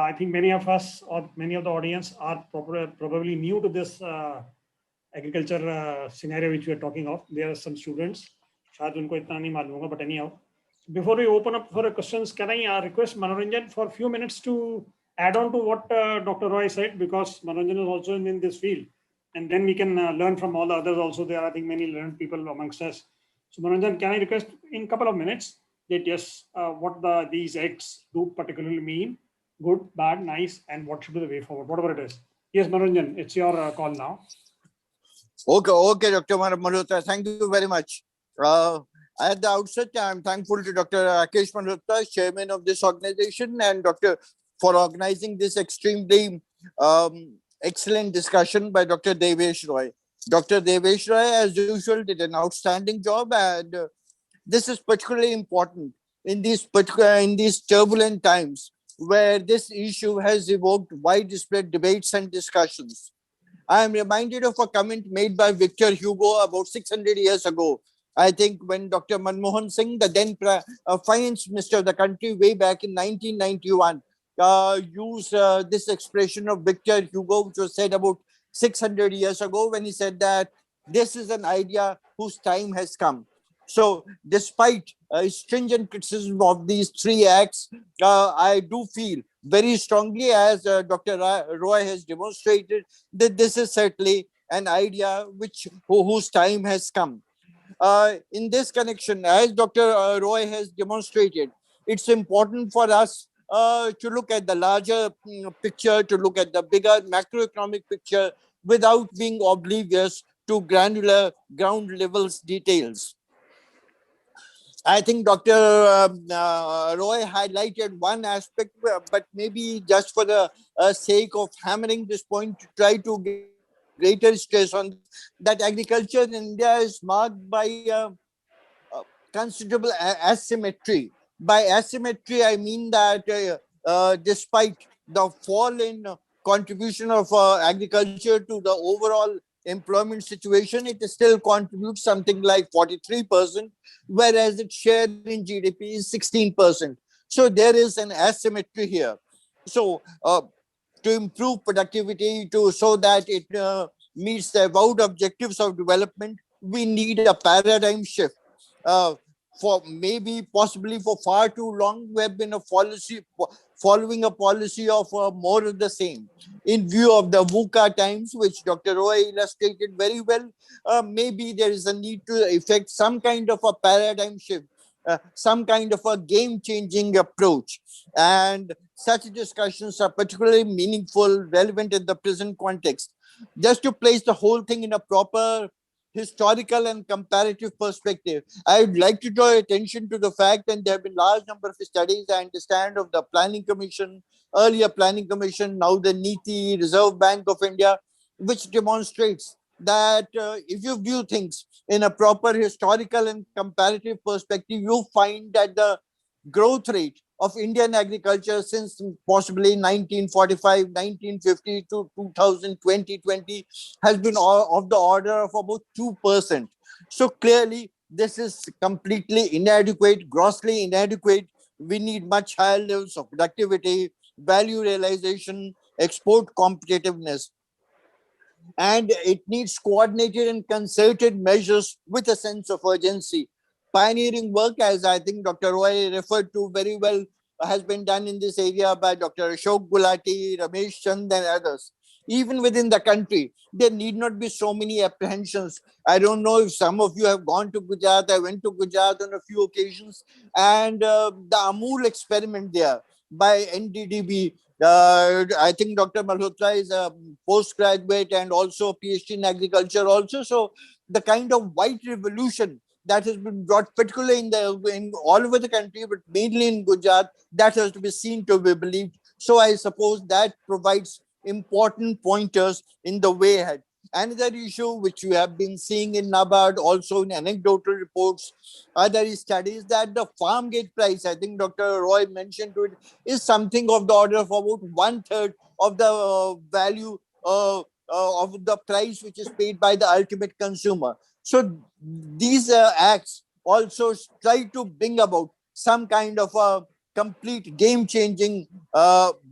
I think many of us or many of the audience are probably new to this agriculture scenario which we are talking of. There are some students, शायद उनको इतना नहीं मालूम होगा, but anyhow, before we open up for questions, can I request Manoranjan for a few minutes to add on to what Dr. Roy said, because Manoranjan is also in this field, and then we can learn from all the others also. There are, I think, many learned people amongst us. So Manoranjan, can I request in a couple of minutes that yes, what these X do particularly mean, good, bad, nice, and what should be the way forward, whatever it is. Yes, Manoranjan, it's your call now. Okay, Dr. Malhotra, thank you very much. At the outset, I'm thankful to Dr. Rakesh Malhotra, chairman of this organization, and Dr. for organizing this extremely excellent discussion by Dr. Devesh Roy. Dr. Devesh Roy, as usual, did an outstanding job, and this is particularly important in these turbulent times where this issue has evoked widespread debates and discussions. I am reminded of a comment made by Victor Hugo about 600 years ago. I think when Dr. Manmohan Singh, the then finance minister of the country, way back in 1991, used this expression of Victor Hugo, which was said about 600 years ago, when he said that this is an idea whose time has come. So, despite stringent criticism of these three acts, I do feel very strongly, as Dr. Roy has demonstrated, that this is certainly an idea whose time has come. In this connection, as Dr. Roy has demonstrated, it's important for us to look at the larger picture, to look at the bigger macroeconomic picture without being oblivious to granular ground levels details. I think Dr. Roy highlighted one aspect, but maybe just for the sake of hammering this point, to try to get greater stress on that agriculture in India is marked by considerable asymmetry. By asymmetry, I mean that despite the fall in contribution of agriculture to the overall employment situation, it still contributes something like 43%, whereas its share in GDP is 16%. So there is an asymmetry here. So to improve productivity, so that it meets the avowed objectives of development, we need a paradigm shift. Possibly for far too long, we have been following a policy of more of the same. In view of the VUCA times, which Dr. Roy illustrated very well, maybe there is a need to effect some kind of a paradigm shift, some kind of a game-changing approach. And such discussions are particularly meaningful, relevant in the present context. Just to place the whole thing in a proper historical and comparative perspective, I would like to draw attention to the fact that there have been large number of studies, I understand, of the Planning Commission, earlier Planning Commission, now the NITI, Reserve Bank of India, which demonstrates that if you view things in a proper historical and comparative perspective, you find that the growth rate of Indian agriculture since possibly 1945, 1950 to 2020 has been of the order of about 2%. So clearly, this is completely inadequate, grossly inadequate. We need much higher levels of productivity, value realization, export competitiveness. And it needs coordinated and concerted measures with a sense of urgency. Pioneering work, as I think Dr. Roy referred to very well, has been done in this area by Dr. Ashok Gulati, Ramesh Chand, and others. Even within the country, there need not be so many apprehensions. I don't know if some of you have gone to Gujarat. I went to Gujarat on a few occasions, and the Amul experiment there by NDDB. I think Dr. Malhotra is a postgraduate and also a PhD in agriculture also. So the kind of white revolution that has been brought, particularly in all over the country, but mainly in Gujarat, that has to be seen to be believed. So I suppose that provides important pointers in the way ahead. Another issue which you have been seeing in NABARD, also in anecdotal reports, other studies, that the farm gate price, I think Dr. Roy mentioned to it, is something of the order of about 1/3 of the value of the price which is paid by the ultimate consumer. So these acts also try to bring about some kind of a complete game-changing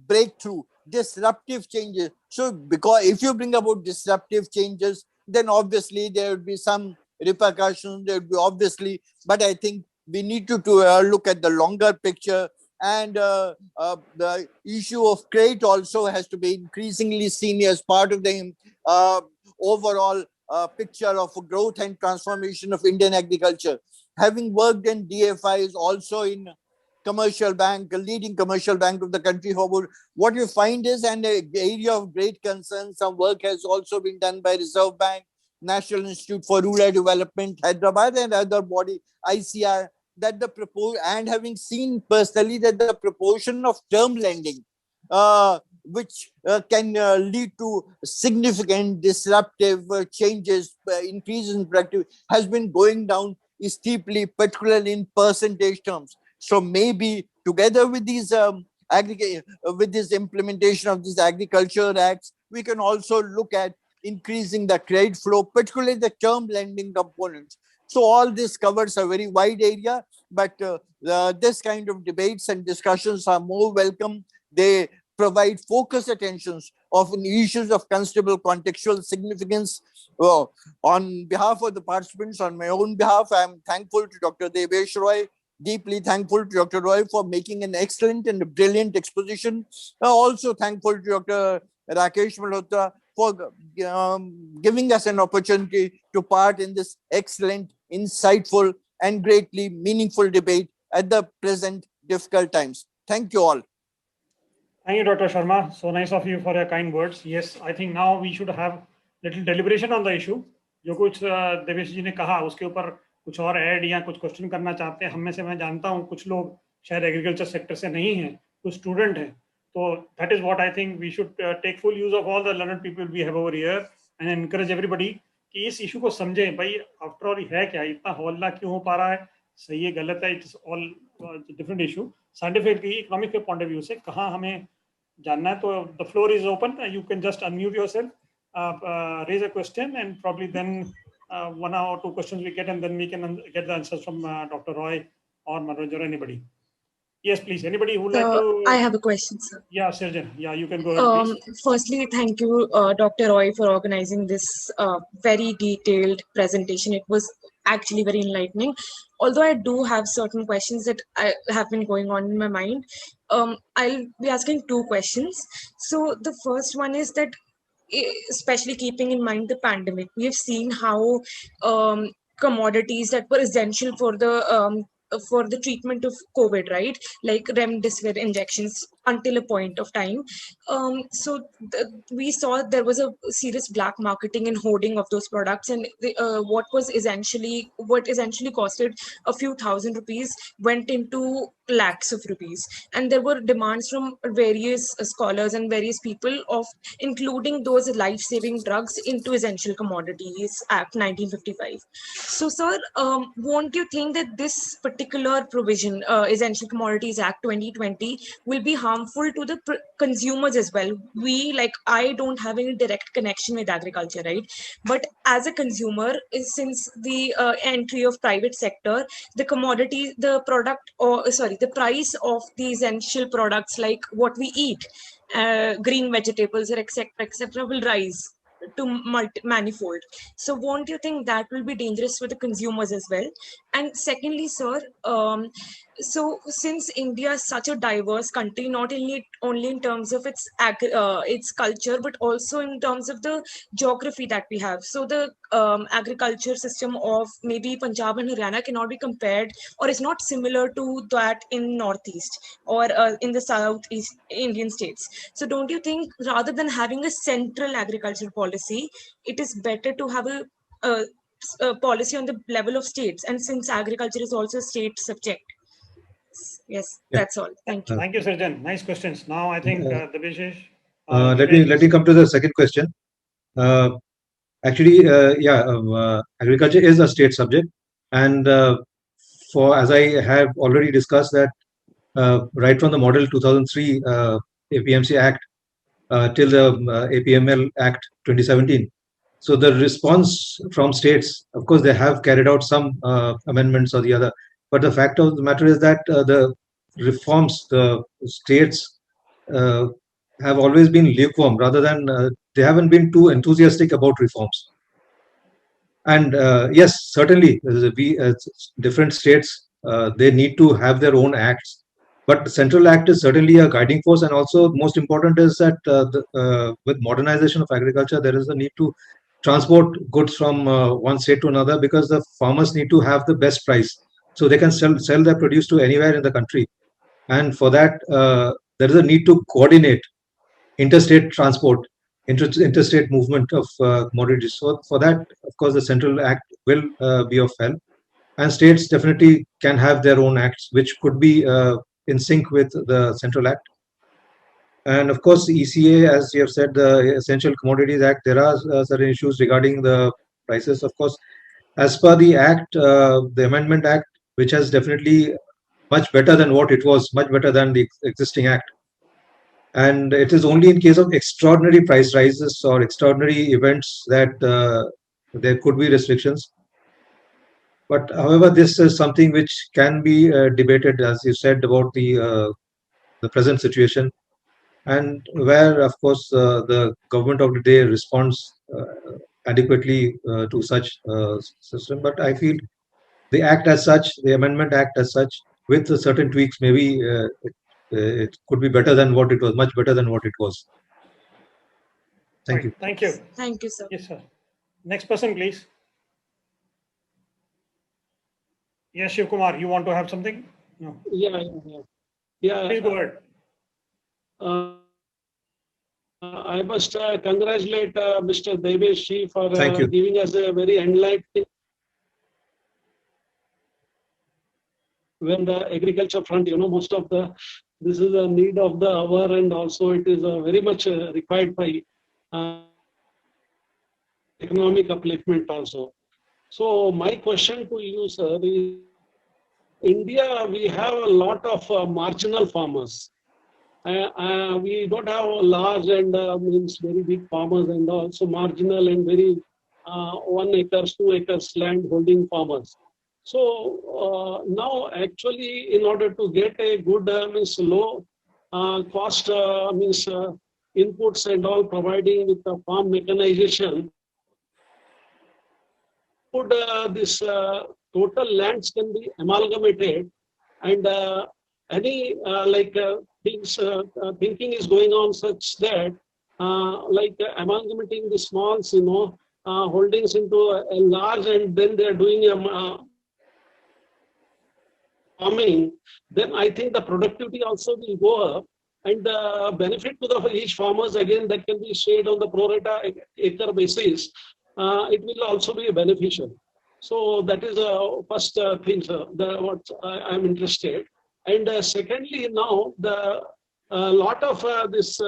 breakthrough, disruptive changes. So, because if you bring about disruptive changes, then obviously there would be some repercussions. There would be obviously, but I think we need to look at the longer picture. And the issue of trade also has to be increasingly seen as part of the overall picture of growth and transformation of Indian agriculture. Having worked in DFIs, also in commercial bank, a leading commercial bank of the country, what you find is an area of great concern. Some work has also been done by Reserve Bank, National Institute for Rural Development, Hyderabad, and other body, ICR, that and having seen personally that the proportion of term lending, which can lead to significant disruptive changes, increases in productivity, has been going down steeply, particularly in percentage terms. So maybe together with these with this implementation of these agriculture acts, we can also look at increasing the credit flow, particularly the term lending components. So all this covers a very wide area, but this kind of debates and discussions are more welcome. They provide focused attentions of issues of considerable contextual significance. On behalf of the participants, on my own behalf, I am thankful to Dr. Devesh Roy, deeply thankful to Dr. Roy for making an excellent and brilliant exposition. Also thankful to Dr. Rakesh Malhotra for giving us an opportunity to part in this excellent, insightful, and greatly meaningful debate at the present difficult times. Thank you all. Thank you, Dr. Sharma. So nice of you for your kind words. Yes, I think now we should have little deliberation on the issue. जो कुछ देवेश जी ने कहा उसके ऊपर कुछ और add या कुछ क्वेश्चन करना चाहते हैं, हम में से मैं जानता हूँ कुछ लोग शायद एग्रीकल्चर सेक्टर से नहीं हैं, कुछ स्टूडेंट हैं, तो that is what I think we should take full use of all the learned people we have over here and encourage everybody कि इस इशू को समझें. भाई आफ्टर ऑल है क्या, इतना हौला क्यों हो पा रहा है, सही है गलत है, it's all different issue. Scientific economic के पॉइंट ऑफ व्यू से कहाँ हमें जानना है, तो the floor is open. You can just unmute yourself, raise a question, and probably then one or two questions we get, and then we can get the answers from Dr. Roy or Manoj or anybody. Yes, please. Anybody who would like to? I have a question, sir. Yeah, Sirjan. Yeah, you can go ahead, please. Firstly, thank you, Dr. Roy, for organizing this very detailed presentation. It was actually very enlightening. Although I do have certain questions that have been going on in my mind, I'll be asking two questions. So the first one is that, especially keeping in mind the pandemic, we have seen how commodities that were essential for the treatment of COVID, right, like remdesivir injections until a point of time. We saw there was a serious black marketing and hoarding of those products, and what essentially costed a few thousand rupees went into lakhs of rupees. And there were demands from various scholars and various people of including those life-saving drugs into Essential Commodities Act 1955. So, sir, won't you think that this particular provision, Essential Commodities Act 2020, will be harmful to the consumers as well? I don't have any direct connection with agriculture, right? But as a consumer, since the entry of private sector, the price of the essential products like what we eat, green vegetables, etc., will rise to manifold. So won't you think that will be dangerous for the consumers as well? And secondly, sir, so since India is such a diverse country, not only in terms of its culture, but also in terms of the geography that we have, so the agriculture system of maybe Punjab and Haryana cannot be compared, or is not similar to that in Northeast or in the Southeast Indian states. So don't you think, rather than having a central agriculture policy, it is better to have a policy on the level of states? And since agriculture is also a state subject. Yes, that's all. Thank you. Thank you, Sirjan. Nice questions. Now I think the Vishesh. Let me come to the second question. Actually, agriculture is a state subject, and as I have already discussed that right from the model 2003 APMC Act till the APML Act 2017. So the response from states, of course, they have carried out some amendments or the other. But the fact of the matter is that the reforms, the states have always been lukewarm rather than they haven't been too enthusiastic about reforms. And yes, certainly, we different states they need to have their own acts, but the Central Act is certainly a guiding force. And also, most important is that with modernization of agriculture, there is a need to transport goods from one state to another, because the farmers need to have the best price, so they can sell their produce to anywhere in the country. And for that, there is a need to coordinate interstate transport, interstate movement of commodities. So for that, of course, the Central Act will be of help, and states definitely can have their own acts, which could be in sync with the Central Act. And of course, the ECA, as you have said, the Essential Commodities Act, there are certain issues regarding the prices. Of course, as per the Act, the Amendment Act, which has definitely much better than what it was, much better than the existing Act. And it is only in case of extraordinary price rises or extraordinary events that there could be restrictions. But however, this is something which can be debated, as you said, about the present situation, and where, of course, the government of the day responds adequately to such system. But I feel the Act as such, the Amendment Act as such, with certain tweaks, maybe it could be better than what it was, much better than what it was. Thank you. Thank you. Thank you, sir. Yes, sir. Next person, please. Yes, Shiv Kumar, you want to have something? No. Yeah. Please go ahead. I must congratulate Mr. Devesh for Thank you. giving us a very enlightening when the agriculture front, most of this is a need of the hour, and also it is very much required by economic upliftment also. So my question to you, sir, is India, we have a lot of marginal farmers. We don't have large and means very big farmers, and also marginal and very 1 acres, 2 acres land holding farmers. So now actually, in order to get a good means low cost means inputs and all, providing with the farm mechanization, would this total lands can be amalgamated, and any things thinking is going on such that amalgamating the smalls, holdings into a large, and then they are doing farming, then I think the productivity also will go up, and the benefit to each farmers, again, that can be shared on the pro rata acre basis. It will also be beneficial. So that is the first thing, sir, what I'm interested. And secondly, now the lot of this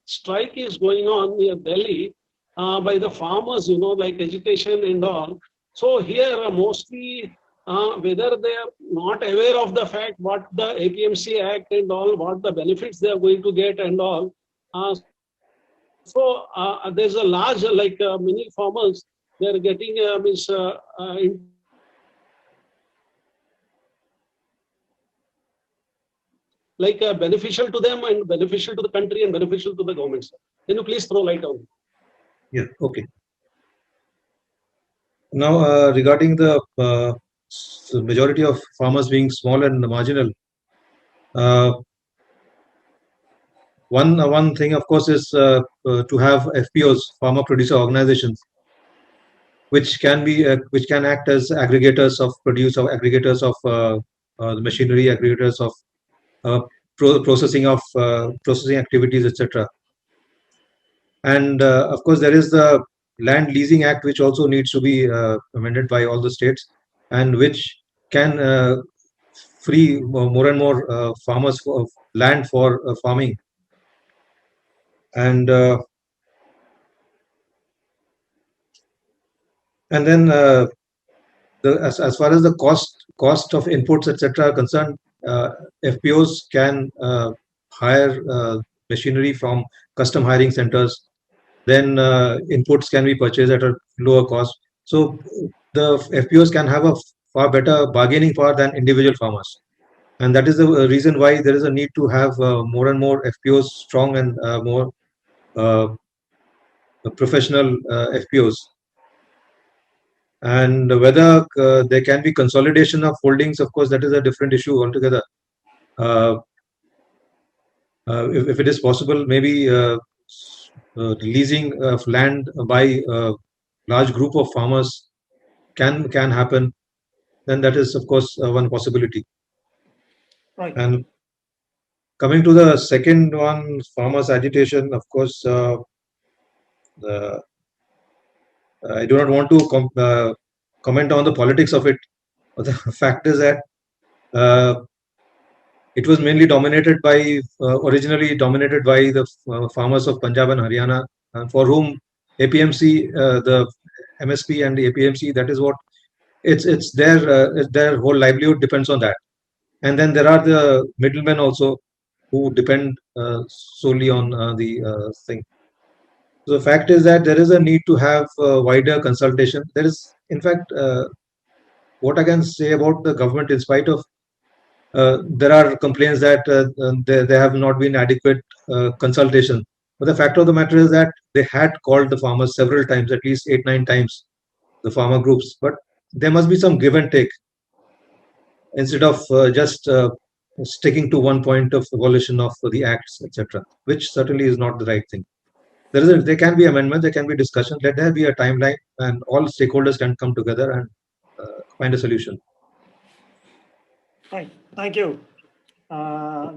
strike is going on near Delhi by the farmers, like agitation and all. So here mostly whether they are not aware of the fact what the APMC Act and all, what the benefits they are going to get and all. So there's a large, many farmers, they are getting beneficial to them and beneficial to the country and beneficial to the government. Can you please throw light on it? Yeah, okay. Now, regarding the majority of farmers being small and marginal, one thing, of course, is to have FPOs, farmer producer organizations, which can act as aggregators of produce, or aggregators of machinery, aggregators of processing activities, etc. And of course, there is the Land Leasing Act, which also needs to be amended by all the states, and which can free more and more farmers of land for farming. And then as far as the cost of inputs, etc. are concerned, FPOs can hire machinery from custom hiring centers. Then inputs can be purchased at a lower cost. So the FPOs can have a far better bargaining power than individual farmers. And that is the reason why there is a need to have more and more FPOs, strong and more professional FPOs. And whether there can be consolidation of holdings, of course, that is a different issue altogether. If it is possible, maybe leasing of land by a large group of farmers can happen, then that is, of course, one possibility. Right. And coming to the second one, farmers' agitation, of course, I do not want to comment on the politics of it. But the fact is that it was mainly dominated by, originally dominated by the farmers of Punjab and Haryana, for whom APMC, the MSP and the APMC, that is what it's their whole livelihood depends on that. And then there are the middlemen also who depend solely on the thing. So the fact is that there is a need to have wider consultation. There is, in fact, what I can say about the government, in spite of there are complaints that there have not been adequate consultation. But the fact of the matter is that they had called the farmers several times, at least 8-9 times, the farmer groups. But there must be some give and take instead of just sticking to one point of abolition of the acts, etc., which certainly is not the right thing. There can be amendments, there can be discussion. Let there be a timeline, and all stakeholders can come together and find a solution. Right. Thank you.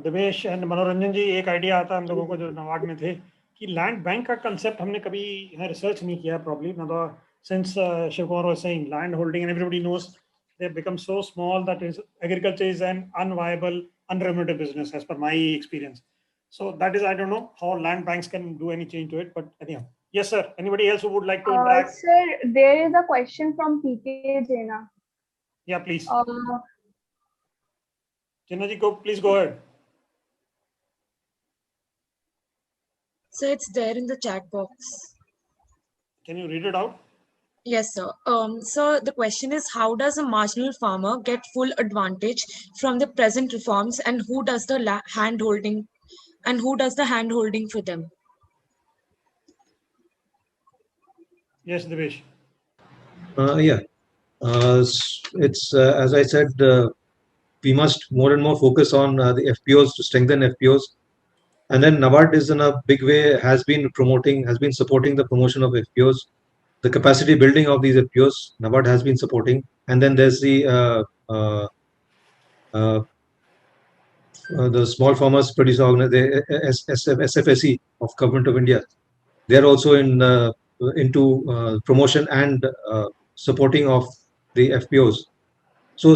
Divesh and मनोरंजन जी, एक idea आता है हम लोगों को जो नवाड में थे कि लैंड बैंक का कंसेप्ट हमने कभी रिसर्च नहीं किया प्रॉब्ली ना, तो since Shiv Kumar was saying land holding and everybody knows they have become so small that agriculture is an unviable, unremunerative business as per my experience. So that is, I don't know how land banks can do any change to it, but anyhow. Yes, sir. Anybody else who would like to interact? Sir, there is a question from PK Jena. Yeah, please. Jena ji, please go ahead. So it's there in the chat box. Can you read it out? Yes, sir. So the question is, how does a marginal farmer get full advantage from the present reforms, and who does the hand holding, and who does the hand holding for them? Yes, Devesh. Yeah, it's as I said, we must more and more focus on the FPOs, to strengthen FPOs, and then NABARD is in a big way has been supporting the promotion of FPOs. The capacity building of these FPOs, NABARD has been supporting. And then there's the Small Farmers Producer Organization, SFSE of Government of India. They are also into promotion and supporting of the FPOs. So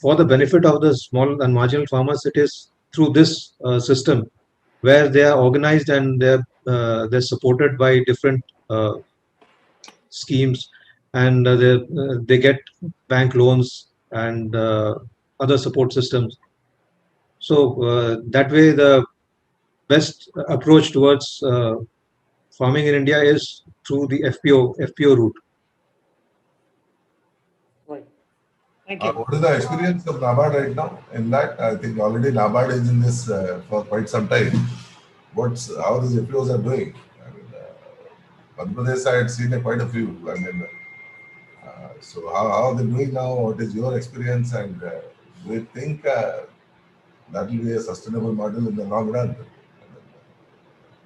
for the benefit of the small and marginal farmers, it is through this system where they are organized and they're supported by different schemes, and they get bank loans and other support systems. So that way, the best approach towards farming in India is through the FPO route. Right. Thank you. What is the experience of NABARD right now in that? I think already NABARD is in this for quite some time. How these FPOs are doing? I mean, Madhya Pradesh, I had seen quite a few. I mean, so how are they doing now? What is your experience? And do you think that will be a sustainable model in the long run?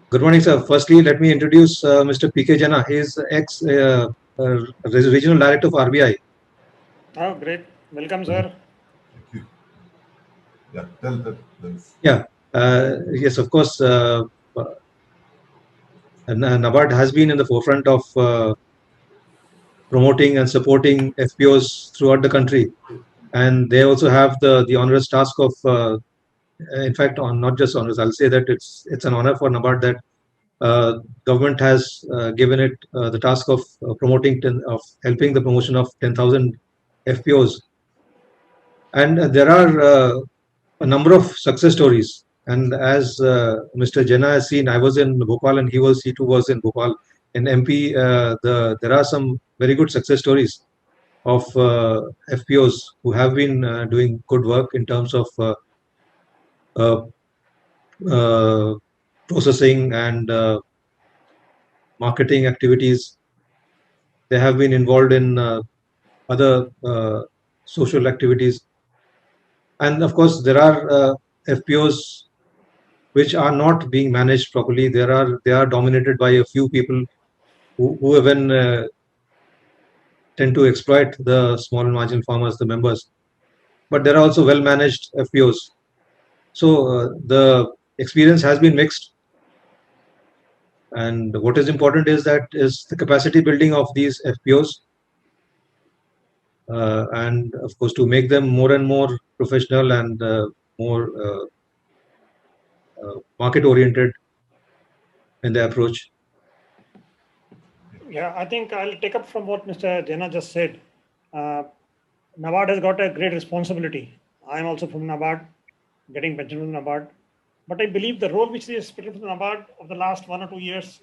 Good morning, sir. Firstly, let me introduce Mr. PK Jena. He is ex-regional director of RBI. Oh, great. Welcome, sir. Thank you. Yeah, tell. Yeah. Yes, of course. NABARD has been in the forefront of promoting and supporting FPOs throughout the country, and they also have the onerous task of, in fact, not just onerous. I'll say that it's an honor for NABARD that government has given it the task of helping the promotion of 10,000 FPOs, and there are a number of success stories. And as Mr. Jena has seen, I was in Bhopal and he too was in Bhopal. In MP, there are some very good success stories. of FPOs who have been doing good work in terms of uh, processing and marketing activities. They have been involved in other social activities. And of course, there are FPOs which are not being managed properly. They are dominated by a few people who even tend to exploit the small and marginal farmers, the members. But there are also well-managed FPOs. So the experience has been mixed. And what is important is the capacity building of these FPOs, and of course to make them more and more professional and more market oriented in their approach. Yeah, I think I'll take up from what Mr. Jena just said. NABARD has got a great responsibility. I am also from NABARD, getting pension from NABARD. But I believe the role which is played from NABARD of the last 1 or 2 years,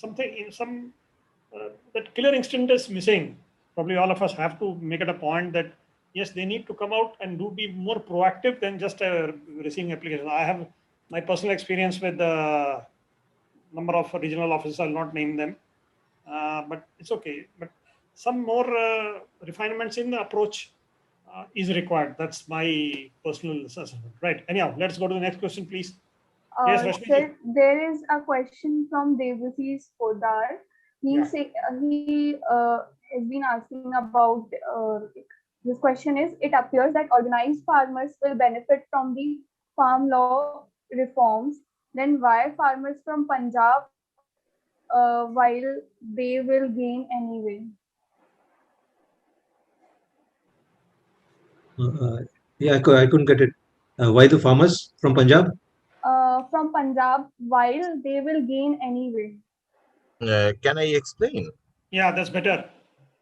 that killer instinct is missing. Probably all of us have to make it a point that yes, they need to come out and be more proactive than just receiving applications. I have my personal experience with the number of regional officers. I'll not name them, but it's okay. But some more refinements in the approach is required. That's my personal assessment. Right. Anyhow, let's go to the next question, please. Yes, Rashmi. Sir, there is a question from Devasis Podar. He has been asking about this question is, it appears that organized farmers will benefit from the farm law reforms. Then why farmers from Punjab, while they will gain anyway? Yeah, I couldn't get it. Why the farmers from Punjab? From Punjab, while they will gain anyway. Can I explain? Yeah, that's better.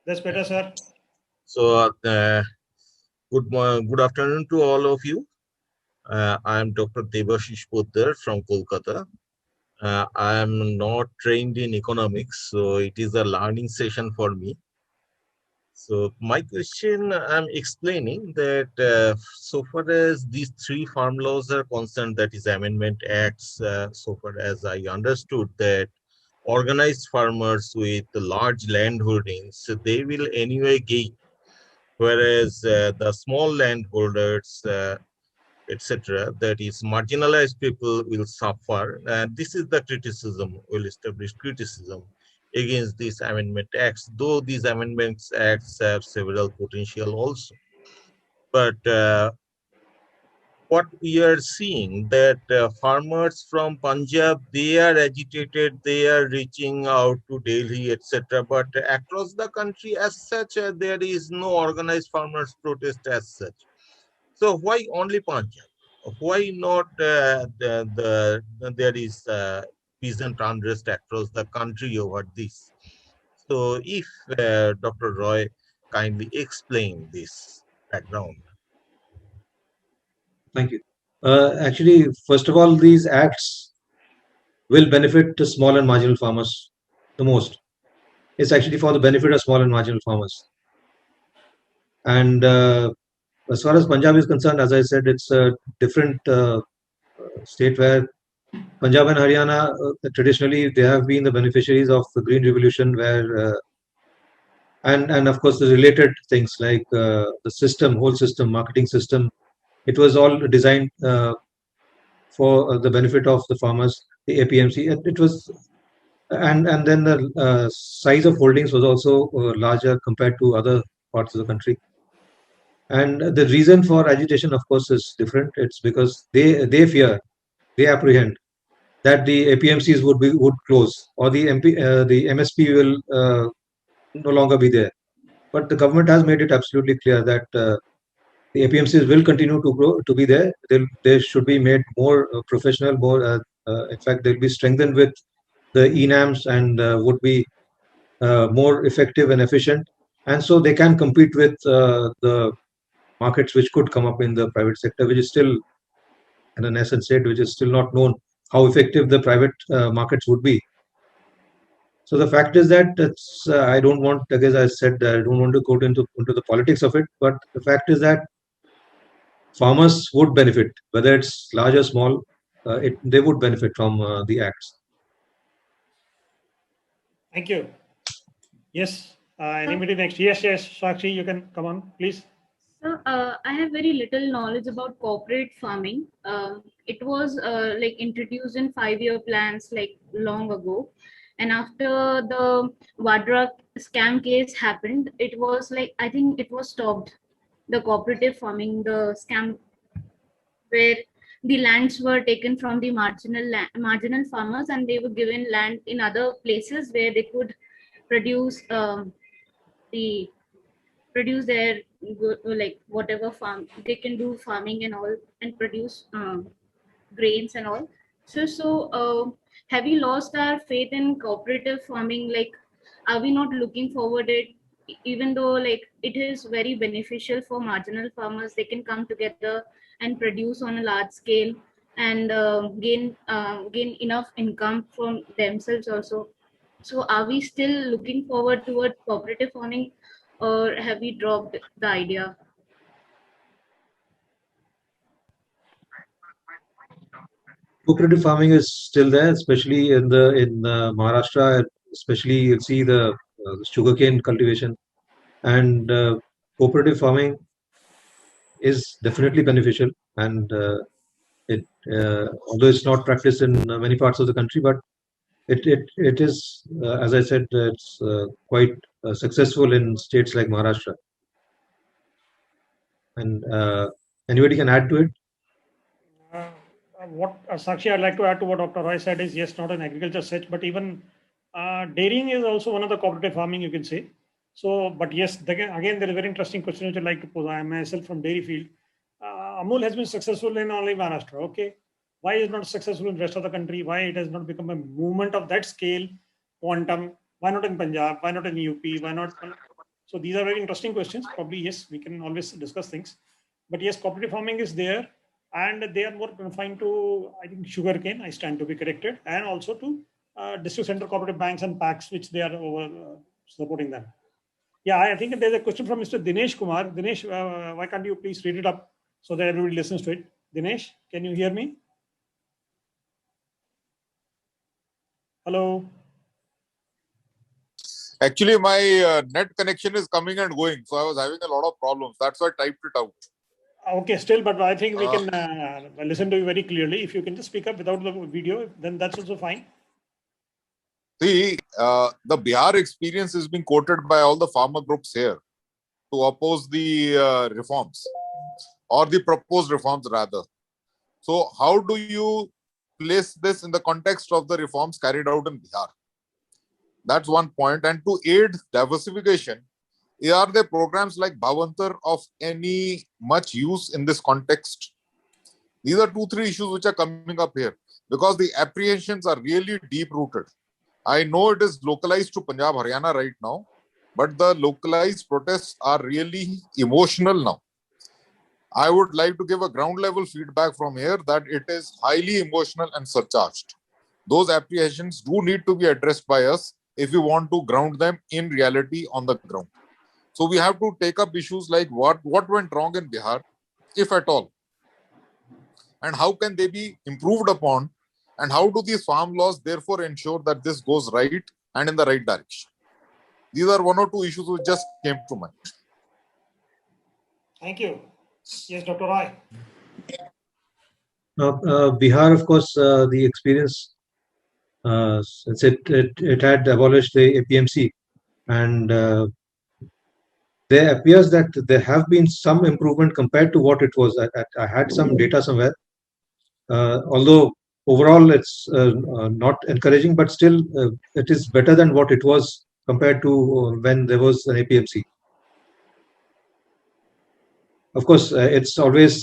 That's better, sir. So, good afternoon to all of you. I am Dr. Debashish Poddar from Kolkata. I am not trained in economics, so it is a learning session for me. So my question, I'm explaining that so far as these 3 farm laws are concerned, that is Amendment Acts, so far as I understood that organized farmers with large land holdings, they will anyway gain, whereas the small landholders, etc., that is marginalized people will suffer. And this is the criticism, well-established criticism against these amendment acts, though these amendments acts have several potential also. But what we are seeing that farmers from Punjab, they are agitated, they are reaching out to Delhi, etc. But across the country as such, there is no organized farmers protest as such. So why only Punjab? Why not there is peasant unrest across the country over this? So if Dr. Roy kindly explain this background. Thank you. Actually, first of all, these acts will benefit the small and marginal farmers the most. It's actually for the benefit of small and marginal farmers. And as far as Punjab is concerned, as I said, it's a different state where Punjab and Haryana, traditionally, they have been the beneficiaries of the Green Revolution, where and of course the related things like the whole system, marketing system, it was all designed for the benefit of the farmers, the APMC. It was, and then the size of holdings was also larger compared to other parts of the country. And the reason for agitation, of course, is different. It's because they fear, they apprehend that the APMCs would close, or the MSP will no longer be there. But the government has made it absolutely clear that the APMCs will continue to grow, to be there. They should be made more professional, more. In fact, they'll be strengthened with the ENAMs and would be more effective and efficient, and so they can compete with the markets which could come up in the private sector, which is still in an nascent state, which is still not known how effective the private markets would be. So the fact is that it's, I don't want, as I said, I don't want to go into the politics of it, but the fact is that farmers would benefit, whether it's large or small, they would benefit from the acts. Thank you. Yes, anybody next? Yes, Sakshi, you can come on, please. So I have very little knowledge about corporate farming. It was like introduced in 5-year plans like long ago. And after the Vadra scam case happened, it was like, I think it was stopped. The cooperative farming, the scam where the lands were taken from the marginal farmers and they were given land in other places where they could produce produce their like whatever farm they can do farming and all and produce grains and all. So have we lost our faith in cooperative farming? Like, are we not looking forward it, even though like it is very beneficial for marginal farmers? They can come together and produce on a large scale and gain enough income from themselves also. So are we still looking forward toward cooperative farming, or have we dropped the idea? Cooperative farming is still there, especially in Maharashtra. Especially, you'll see the sugarcane cultivation, and cooperative farming is definitely beneficial. And although it's not practiced in many parts of the country, but it is, as I said, it's quite successful in states like Maharashtra. And anybody can add to it. What Sakshi, I'd like to add to what Dr. Roy said is, yes, not an agriculture such, but even dairying is also one of the cooperative farming, you can say. So, but yes, again, there is a very interesting question which I'd like to pose. I am myself from dairy field. Amul has been successful in only Maharashtra. Okay, why is it not successful in the rest of the country? Why it has not become a movement of that scale, quantum? Why not in Punjab? Why not in UP? Why not? So these are very interesting questions. Probably yes, we can always discuss things. But yes, cooperative farming is there, and they are more confined to, I think, sugarcane. I stand to be corrected, and also to district center cooperative banks and packs, which they are over supporting them. Yeah, I think there's a question from Mr. Dinesh Kumar. Dinesh, why can't you please read it up so that everybody listens to it? Dinesh, can you hear me? Hello. Actually, my net connection is coming and going, so I was having a lot of problems. That's why I typed it out. Okay, still, but I think we can listen to you very clearly. If you can just speak up without the video, then that's also fine. See, the Bihar experience is being quoted by all the farmer groups here to oppose the reforms, or the proposed reforms rather. So how do you place this in the context of the reforms carried out in Bihar? That's one point. And to aid diversification, are there programs like Bhavantar of any much use in this context? These are 2-3 issues which are coming up here, because the apprehensions are really deep-rooted. I know it is localized to Punjab, Haryana right now, but the localized protests are really emotional now. I would like to give a ground level feedback from here that it is highly emotional and surcharged. Those apprehensions do need to be addressed by us if we want to ground them in reality on the ground. So we have to take up issues like what went wrong in Bihar, if at all, and how can they be improved upon, and how do these farm laws therefore ensure that this goes right and in the right direction. These are 1 or 2 issues which just came to mind. Thank you. Yes, Dr. Roy. Bihar, of course, the experience, since it had abolished the APMC, and there appears that there have been some improvement compared to what it was. I had some data somewhere. Although overall it's not encouraging, but still it is better than what it was compared to when there was an APMC. Of course, it's always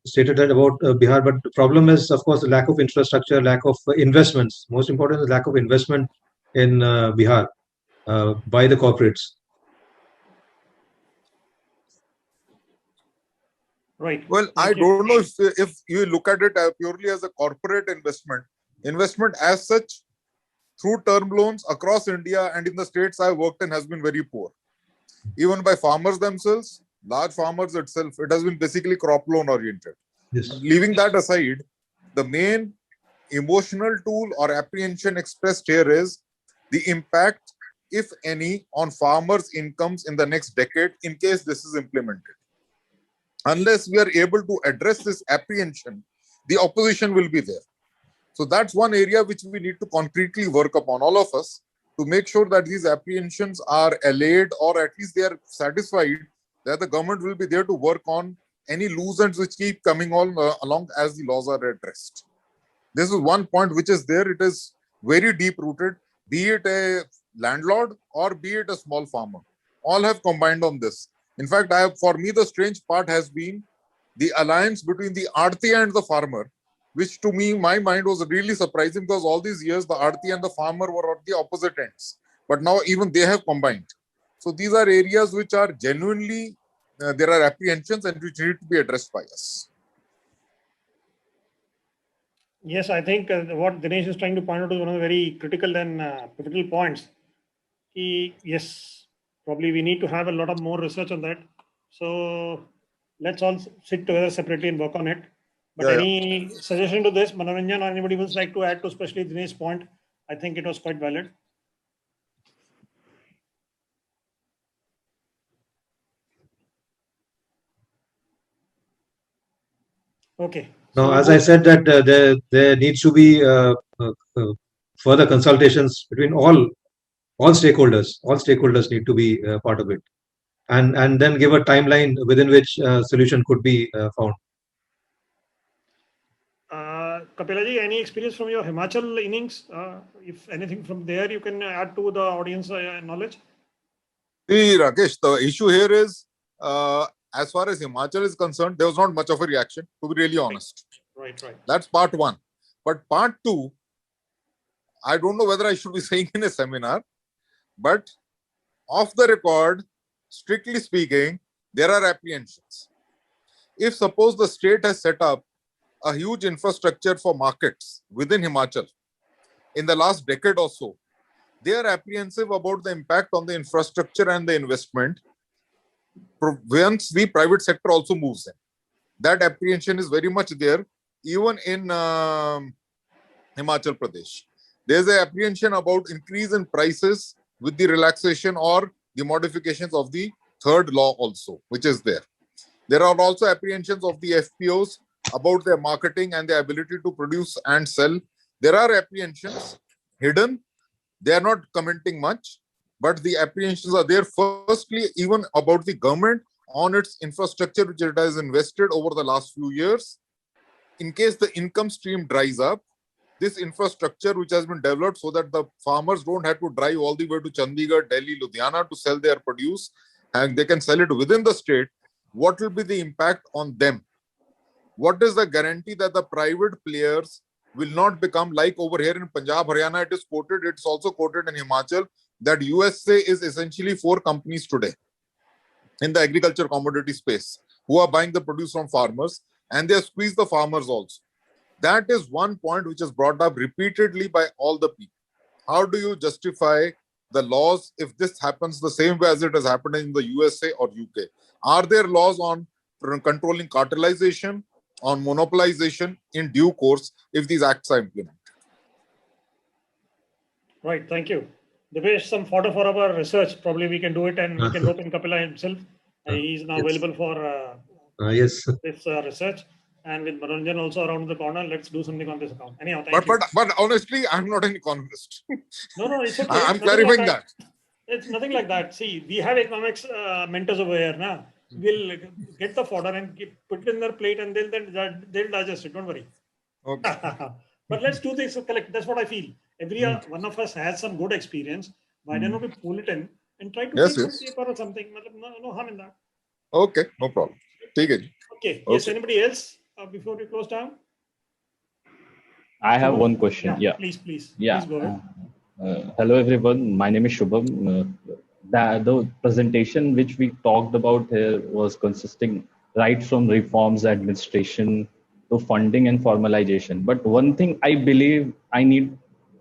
stated that about Bihar, but the problem is, of course, the lack of infrastructure, lack of investments. Most important is lack of investment in Bihar by the corporates. Right. Well, I don't know if you look at it purely as a corporate investment as such, through term loans across India and in the states I worked in has been very poor. Even by farmers themselves, large farmers itself, it has been basically crop loan oriented. Yes. Leaving that aside, the main emotional tool or apprehension expressed here is the impact, if any, on farmers' incomes in the next decade in case this is implemented. Unless we are able to address this apprehension, the opposition will be there. So that's one area which we need to concretely work upon, all of us, to make sure that these apprehensions are allayed, or at least they are satisfied that the government will be there to work on any loose ends which keep coming on along as the laws are addressed. This is one point which is there. It is very deep rooted, be it a landlord or be it a small farmer. All have combined on this. In fact, for me, the strange part has been the alliance between the Aarti and the farmer, which to me, my mind was really surprising, because all these years, the Aarti and the farmer were at the opposite ends. But now even they have combined. So these are areas which are genuinely, there are apprehensions and which need to be addressed by us. Yes, I think what Dinesh is trying to point out is one of the very critical and pivotal points. Yes, probably we need to have a lot of more research on that. So let's all sit together separately and work on it. But any suggestion to this, Manoranjan, or anybody would like to add to especially Dinesh's point? I think it was quite valid. Okay. Now, as I said, that there needs to be further consultations between all stakeholders. All stakeholders need to be part of it, and then give a timeline within which solution could be found. Kapila ji, any experience from your Himachal innings? If anything from there, you can add to the audience knowledge. See, Rakesh, the issue here is, as far as Himachal is concerned, there was not much of a reaction, to be really honest. Right. That's part one. But part two, I don't know whether I should be saying in a seminar, but off the record, strictly speaking, there are apprehensions. If suppose the state has set up a huge infrastructure for markets within Himachal in the last decade or so, they are apprehensive about the impact on the infrastructure and the investment once the private sector also moves in. That apprehension is very much there, even in Himachal Pradesh. There's an apprehension about increase in prices with the relaxation or the modifications of the third law also, which is there. There are also apprehensions of the FPOs about their marketing and their ability to produce and sell. There are apprehensions hidden. They are not commenting much, but the apprehensions are there. Firstly, even about the government on its infrastructure, which it has invested over the last few years. In case the income stream dries up, this infrastructure which has been developed so that the farmers don't have to drive all the way to Chandigarh, Delhi, Ludhiana to sell their produce, and they can sell it within the state, what will be the impact on them? What is the guarantee that the private players will not become like over here in Punjab, Haryana? It is quoted, it's also quoted in Himachal, that USA is essentially 4 companies today in the agriculture commodity space who are buying the produce from farmers, and they squeeze the farmers also. That is one point which is brought up repeatedly by all the people. How do you justify the laws if this happens the same way as it has happened in the USA or UK? Are there laws on controlling cartelization, on monopolization in due course if these acts are implemented? Right, thank you. Devesh, some fodder for our research. Probably we can do it, and we can rope in Kapila himself. He is now available for yes. this research. And with Manoranjan also around the corner, let's do something on this account. Anyhow, but honestly, I'm not an economist. No, it's okay. I'm clarifying that. It's nothing like that. See, we have economics mentors over here now. We'll get the fodder and put it in their plate, and they'll digest it. Don't worry. Okay. But let's do this. Collect. That's what I feel. Every one of us has some good experience. Why don't we pull it in and try to take some paper or something? No harm in that. Okay, no problem. Take it. Okay. Yes. Anybody else before we close down? I have one question. Yeah. Please. Yeah. Please go ahead. Hello, everyone. My name is Shubham. The presentation which we talked about here was consisting right from reforms, administration to funding and formalization. But one thing I believe I need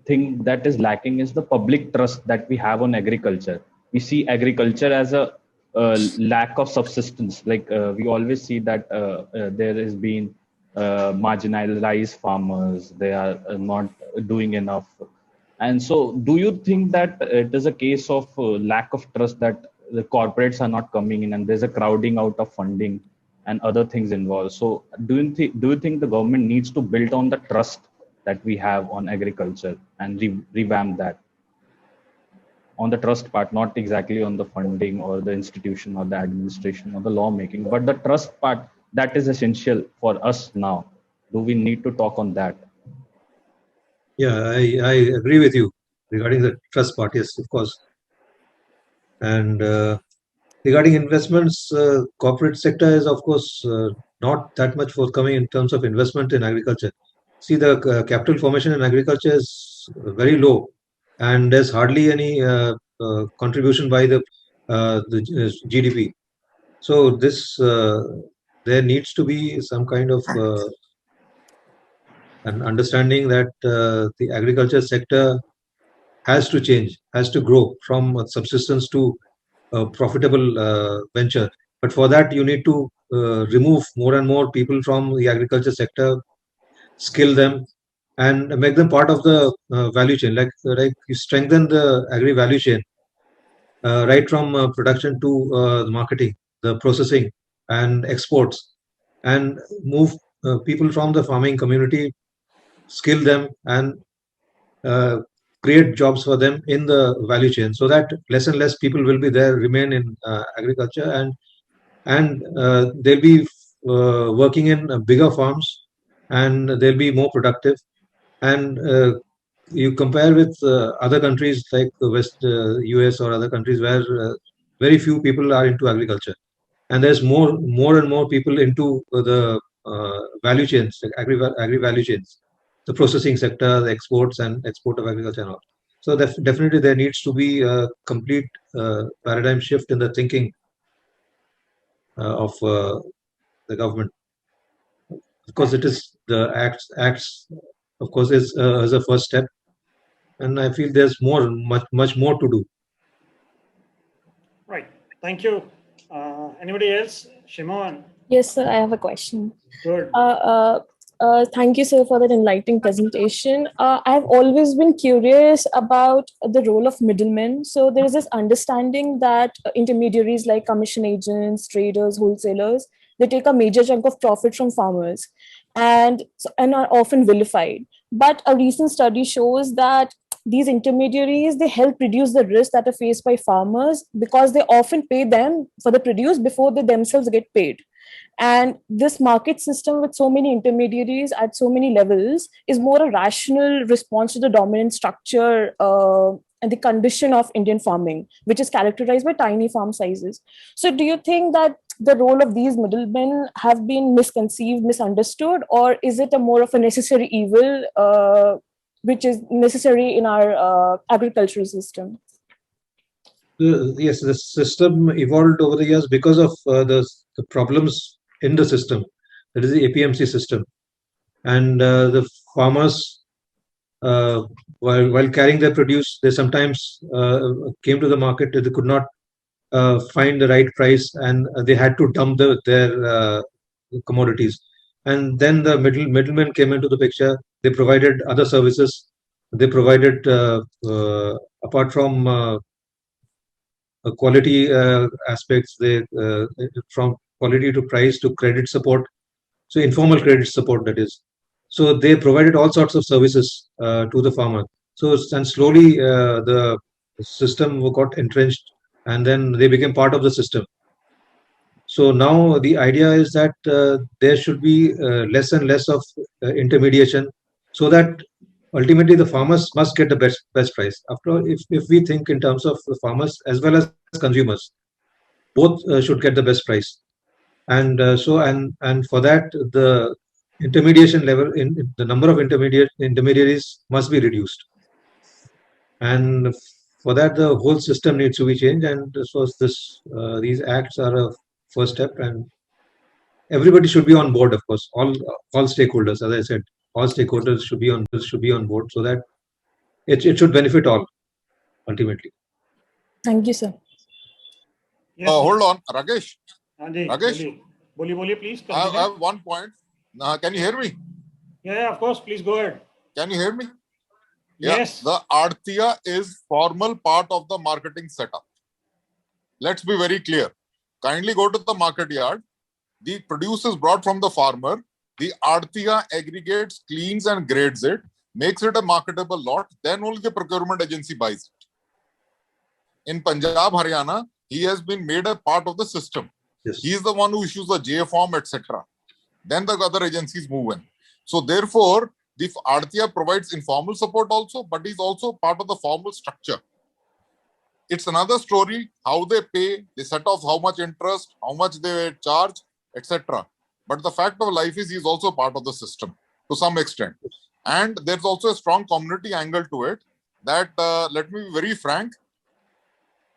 thing that is lacking is the public trust that we have on agriculture. We see agriculture as a lack of subsistence. Like we always see that there has been marginalized farmers. They are not doing enough. And so, do you think that it is a case of lack of trust, that the corporates are not coming in and there's a crowding out of funding and other things involved? So, do you think the government needs to build on the trust that we have on agriculture and revamp that on the trust part, not exactly on the funding or the institution or the administration or the lawmaking, but the trust part that is essential for us now? Do we need to talk on that? Yeah, I agree with you regarding the trust part. Yes, of course. And regarding investments, corporate sector is of course not that much forthcoming in terms of investment in agriculture. See, the capital formation in agriculture is very low, and there's hardly any contribution by the GDP. So this there needs to be some kind of an understanding that the agriculture sector has to change, has to grow from subsistence to a profitable venture. But for that, you need to remove more and more people from the agriculture sector, skill them, and make them part of the value chain. Like you strengthen the agri value chain, right from production to the marketing, the processing, and exports, and move people from the farming community, skill them, and create jobs for them in the value chain, so that less and less people will be there, remain in agriculture, and they'll be working in bigger farms, and they'll be more productive. And you compare with other countries like the West, US or other countries where very few people are into agriculture, and there's more and more people into the value chains, like agri value chains, the processing sector, the exports and export of agriculture and all. So definitely there needs to be a complete paradigm shift in the thinking of the government. Of course, it is the acts. Of course, is a first step, and I feel there's much more to do. Right. Thank you. Anybody else? Shimon? Yes, sir. I have a question. Good. Thank you, sir, for that enlightening presentation. I've always been curious about the role of middlemen. So there is this understanding that intermediaries like commission agents, traders, wholesalers, they take a major chunk of profit from farmers and are often vilified. But a recent study shows that these intermediaries, they help reduce the risks that are faced by farmers because they often pay them for the produce before they themselves get paid. And this market system with so many intermediaries at so many levels is more a rational response to the dominant structure and the condition of Indian farming, which is characterized by tiny farm sizes. So do you think that the role of these middlemen have been misconceived, misunderstood, or is it a more of a necessary evil which is necessary in our agricultural system? Yes, the system evolved over the years because of the problems in the system. That is the APMC system, and the farmers, while carrying their produce, they sometimes came to the market. They could not find the right price, and they had to dump their commodities. And then the middlemen came into the picture. They provided other services. They provided, apart from quality aspects, they from quality to price to credit support, so informal credit support, that is. So they provided all sorts of services to the farmer. So and slowly the system got entrenched, and then they became part of the system. So now the idea is that there should be less and less of intermediation, so that ultimately the farmers must get the best price. After all, if we think in terms of the farmers as well as consumers, both should get the best price. And and for that, the intermediation level, in the number of intermediaries must be reduced. And for that, the whole system needs to be changed. And so these acts are a first step, and everybody should be on board. Of course, all stakeholders, as I said, all stakeholders should be on board, so that it should benefit all ultimately. Thank you, sir. Yes, Hold on, Rakesh. हाँ जी, Rakesh? बोलिए please. I have one point. Can you hear me? Yeah, of course. Please go ahead. Can you hear me? Yes. The Artiya is formal part of the marketing setup. Let's be very clear. Kindly go to the market yard. The produce is brought from the farmer. The Artiya aggregates, cleans and grades it, makes it a marketable lot. Then only the procurement agency buys it. In Punjab, Haryana, he has been made a part of the system. Yes. He is the one who issues the J form, etc. Then the other agencies move in. So therefore, the Artiya provides informal support also, but is also part of the formal structure. It's another story how they pay, they set off how much interest, how much they charge, etc. But the fact of life is he's also part of the system to some extent. And there's also a strong community angle to it that, let me be very frank,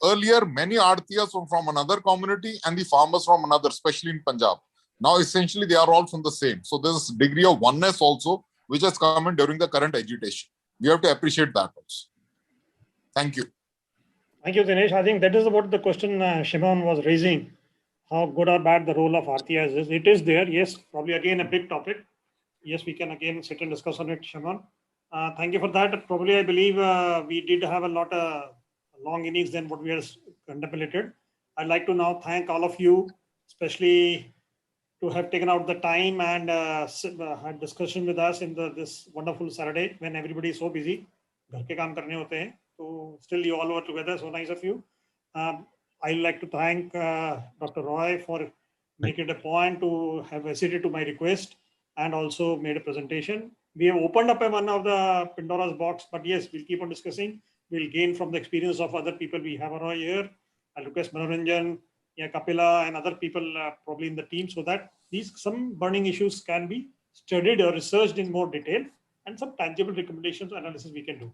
earlier many Artiyas were from another community and the farmers from another, especially in Punjab. Now essentially they are all from the same. So there's a degree of oneness also which has come in during the current agitation. We have to appreciate that also. Thank you. Thank you, Dinesh. I think that is what the question Shimon was raising. How good or bad the role of Artiyas is. It is there. Yes, probably again a big topic. Yes, we can again sit and discuss on it, Shimon. Thank you for that. Probably I believe we did have a lot of long innings than what we had contemplated. I'd like to now thank all of you, especially to have taken out the time and had discussion with us in this wonderful Saturday when everybody is so busy. घर के काम करने होते हैं. So still you all were together. So nice of you. I'd like to thank Dr. Roy for making it a point to have acceded to my request and also made a presentation. We have opened up one of the Pandora's box, but yes, we'll keep on discussing. We'll gain from the experience of other people we have around here. I'll request Manoranjan, Kapila and other people probably in the team so that some burning issues can be studied or researched in more detail and some tangible recommendations analysis we can do.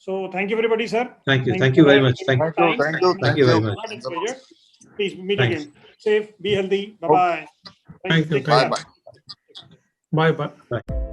So thank you everybody, sir. Thank you. Thank you very much. Thank you very much. Please meet again. Safe, be healthy. Bye-bye. Thank you. Bye-bye. Bye-bye. Bye.